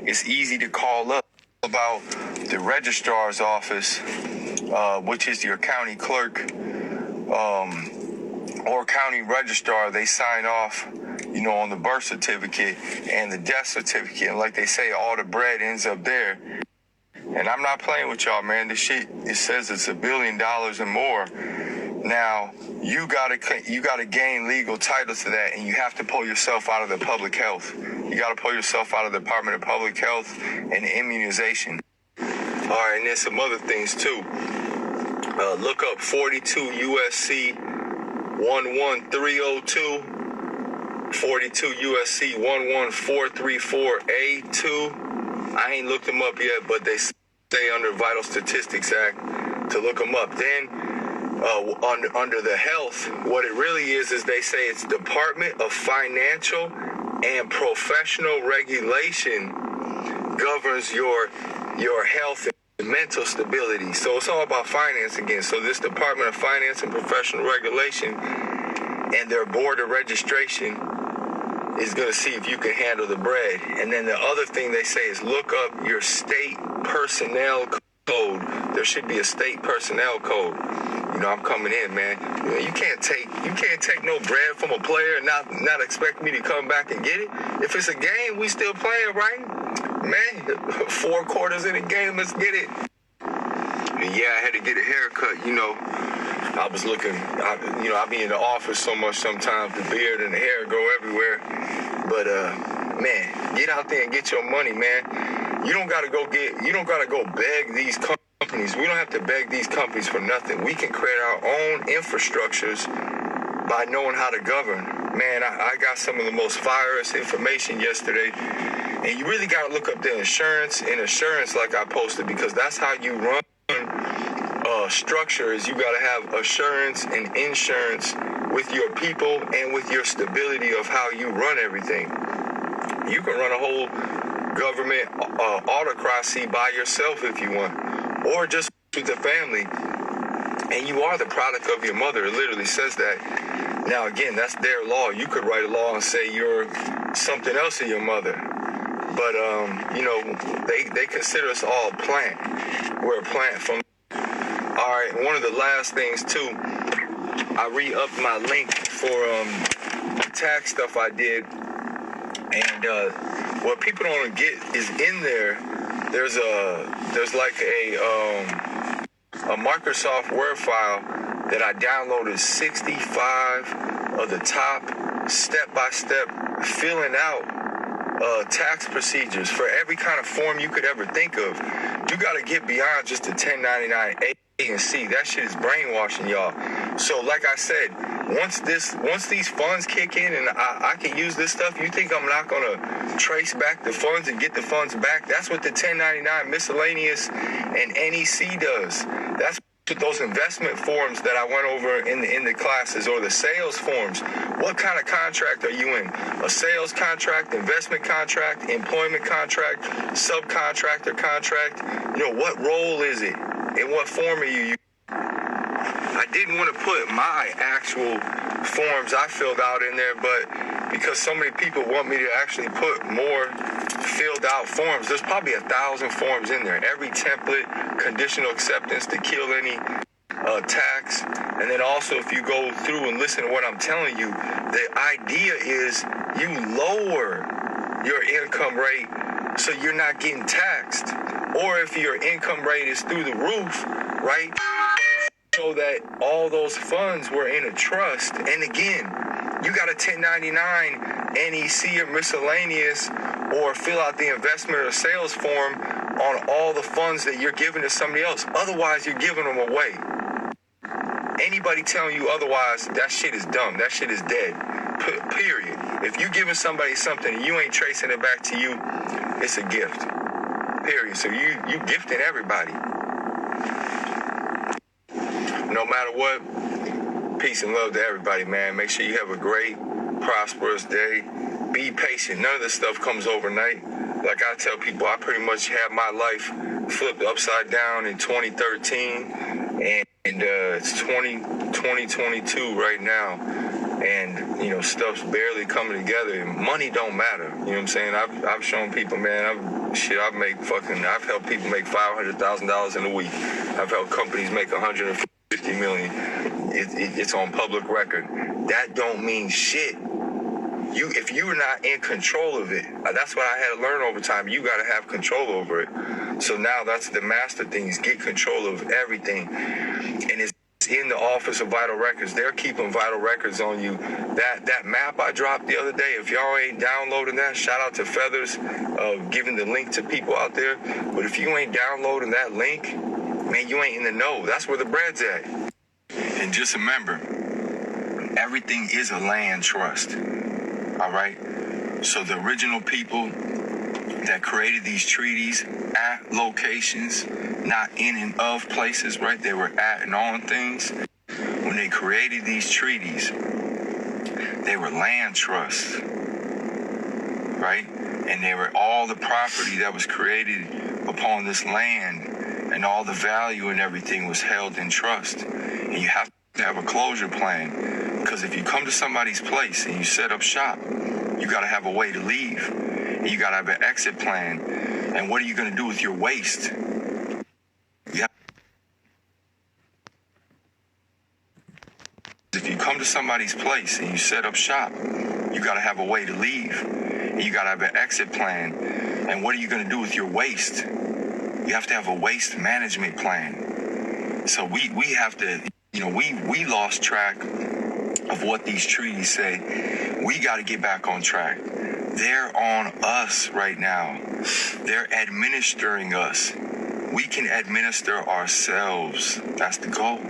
it's easy to call up about the registrar's office, which is your county clerk or county registrar. They sign off, on the birth certificate and the death certificate. And like they say, all the bread ends up there. And I'm not playing with y'all, man. This shit, it says it's $1 billion and more. Now, you gotta gain legal title to that, and you have to pull yourself out of the public health. You gotta pull yourself out of the Department of Public Health and immunization. All right, and there's some other things too. Look up 42 USC 11302, 42 USC 11434A2. I ain't looked them up yet, but they stay under Vital Statistics Act to look them up. Then under the health, what it really is they say it's Department of Financial and Professional Regulation governs your health and mental stability. So it's all about finance again. So this Department of Finance and Professional Regulation and their board of registration is going to see if you can handle the bread. And then the other thing they say is look up your state personnel code. There should be a state personnel code. I'm coming in, man. You can't take no bread from a player and not expect me to come back and get it. If it's a game, we still playing, right? Man, 4 quarters in the game, let's get it. And yeah, I had to get a haircut, I was looking, I be in the office so much sometimes, the beard and the hair go everywhere. But, man, get out there and get your money, man. You don't gotta go beg these companies. We don't have to beg these companies for nothing. We can create our own infrastructures by knowing how to govern. Man, I got some of the most fierce information yesterday. And you really got to look up the insurance like I posted, because that's how you run structure is you got to have assurance and insurance with your people and with your stability of how you run everything. You can run a whole government autocracy by yourself if you want, or just with the family, and you are the product of your mother. It literally says that. Now, again, that's their law. You could write a law and say you're something else in your mother. But, they consider us all a plant. We're a plant from... All right, one of the last things, too, I re-upped my link for tax stuff I did. And what people don't get is in there, there's like a Microsoft Word file that I downloaded 65 of the top step-by-step filling out tax procedures for every kind of form you could ever think of. You got to get beyond just the 1099A and C. That shit is brainwashing y'all. So like I said, once these funds kick in and I can use this stuff, you think I'm not going to trace back the funds and get the funds back? That's what the 1099 miscellaneous and NEC does. That's what those investment forms that I went over in the classes, or the sales forms. What kind of contract are you in? A sales contract, investment contract, employment contract, subcontractor contract? What role is it? In what form are you? I didn't want to put my actual forms I filled out in there, but because so many people want me to actually put more filled out forms, there's probably 1,000 forms in there. Every template, conditional acceptance to kill any tax. And then also, if you go through and listen to what I'm telling you, the idea is you lower your income rate so you're not getting taxed. Or if your income rate is through the roof, right? So that all those funds were in a trust. And again, you got a 1099 NEC or miscellaneous, or fill out the investment or sales form on all the funds that you're giving to somebody else. Otherwise, you're giving them away. Anybody telling you otherwise, that shit is dumb. That shit is dead. Period. If you giving somebody something and you ain't tracing it back to you, it's a gift. Period. So you gifting everybody. No matter what, peace and love to everybody, man. Make sure you have a great, prosperous day. Be patient. None of this stuff comes overnight. Like I tell people, I pretty much had my life flipped upside down in 2013, and it's 2022 right now. and stuff's barely coming together, and money don't matter. You know what I'm saying? I've shown people, man, I've helped people make $500,000 in a week. I've helped companies make $150 million. It's on public record. That don't mean shit. If you're not in control of it, that's what I had to learn over time. You got to have control over it. So now that's the master thing, is get control of everything. And it's in the office of Vital Records. They're keeping Vital Records on you. That map I dropped the other day, if y'all ain't downloading that, shout out to Feathers, giving the link to people out there. But if you ain't downloading that link, man, you ain't in the know. That's where the bread's at. And just remember, everything is a land trust. All right? So the original people that created these treaties at locations, not in and of places, right? They were at and on things. When they created these treaties, they were land trusts, right? And they were all the property that was created upon this land, and all the value and everything was held in trust. And you have to have a closure plan, because if you come to somebody's place and you set up shop, you got to have a way to leave. And you got to have an exit plan. And what are you going to do with your waste? If you come to somebody's place and you set up shop, you got to have a way to leave. And you got to have an exit plan. And what are you going to do with your waste? You have to have a waste management plan. So we have to, we lost track of what these treaties say. We got to get back on track. They're on us right now. They're administering us. We can administer ourselves. That's the goal.